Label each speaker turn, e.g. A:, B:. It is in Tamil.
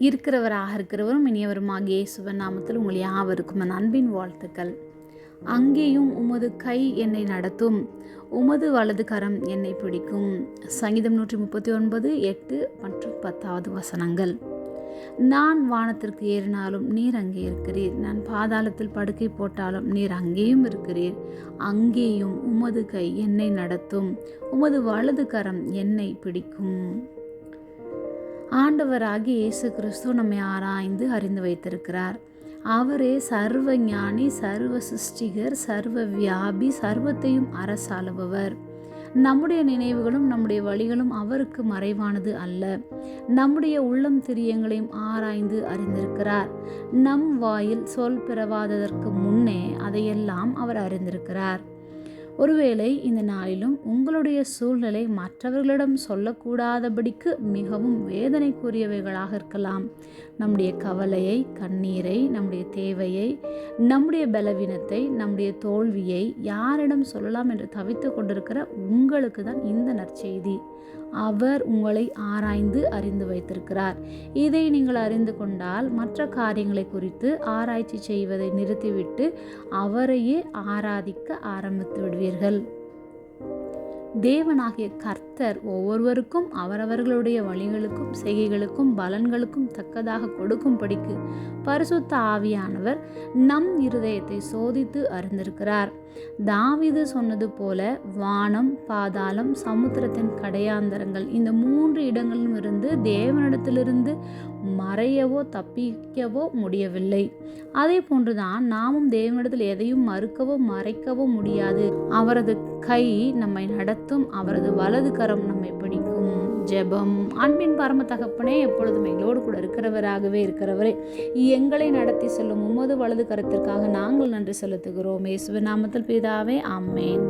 A: இருக்கிறவரும் இனியவருமாகிய இயேசுவின் நாமத்தில் உங்கள் யாவருக்கும் என் அன்பின் வாழ்த்துக்கள். அங்கேயும் உமது கை என்னை நடத்தும், உமது வலது கரம் என்னை பிடிக்கும். சங்கீதம் 139:8 மற்றும் 10 வசனங்கள். நான் வானத்திற்கு ஏறினாலும் நீர் அங்கே இருக்கிறீர், நான் பாதாளத்தில் படுக்கை போட்டாலும் நீர் அங்கேயும் இருக்கிறீர். அங்கேயும் உமது கை என்னை நடத்தும், உமது வலது கரம் என்னை பிடிக்கும். ஆண்டவராகிய இயேசு கிறிஸ்து நம்மை ஆராய்ந்து அறிந்து வைத்திருக்கிறார். அவரே சர்வ ஞானி, சர்வ சிருஷ்டிகர், சர்வ வியாபி, சர்வத்தையும் அரசாளுபவர். நம்முடைய நினைவுகளும் நம்முடைய வழிகளும் அவருக்கு மறைவானது அல்ல. நம்முடைய உள்ளம் திரியங்களையும் ஆராய்ந்து அறிந்திருக்கிறார். நம் வாயில் சொல் பிறவாததற்கு முன்னே அதையெல்லாம் அவர் அறிந்திருக்கிறார். ஒருவேளை இந்த நாளிலும் உங்களுடைய சூழ்நிலை மற்றவர்களிடம் சொல்லக்கூடாதபடிக்கு மிகவும் வேதனைக்குரியவைகளாக இருக்கலாம். நம்முடைய கவலையை, கண்ணீரை, நம்முடைய தேவையை, நம்முடைய பலவீனத்தை, நம்முடைய தோல்வியை யாரிடம் சொல்லலாம் என்று தவித்து கொண்டிருக்கிற உங்களுக்கு தான் இந்த நற்செய்தி. அவர் உங்களை ஆராய்ந்து அறிந்து வைத்திருக்கிறார். இதை நீங்கள் அறிந்து கொண்டால் மற்ற காரியங்களை குறித்து ஆராய்ச்சி செய்வதை நிறுத்திவிட்டு அவரையே ஆராதிக்க ஆரம்பித்து விடுவீர்கள். தேவனாகிய கர்த்தர் ஒவ்வொருவருக்கும் அவரவர்களுடைய வழிகளுக்கும் செய்கைகளுக்கும் பலன்களுக்கும் தக்கதாக கொடுக்கும்படிக்கு பரிசுத்த ஆவியானவர் நம் இருதயத்தை சோதித்து அறிந்திருக்கிறார். தாவீது சொன்னது போல வானம், பாதாளம், சமுத்திரத்தின் கடையாந்தரங்கள் இந்த 3 இடங்களிலும் இருந்து தேவனிடத்திலிருந்து மறையவோ தப்பிக்கவோ முடியவில்லை. அதே போன்றுதான் நாமும் தேவனிடத்தில் எதையும் மறுக்கவோ மறைக்கவோ முடியாது. அவரது கை நம்மை நடத்தும், அவரது வலது கரம் நம்மை பிடிக்கும். ஜெபம். அன்பின் பரம தகப்பனே, எப்பொழுதும் எங்களோடு கூட இருக்கிறவரே, எங்களை நடத்தி செல்லும் உமது வலது கரத்திற்காக நாங்கள் நன்றி செலுத்துகிறோம். இயேசுவின் நாமத்தில் பிதாவே, ஆமென்.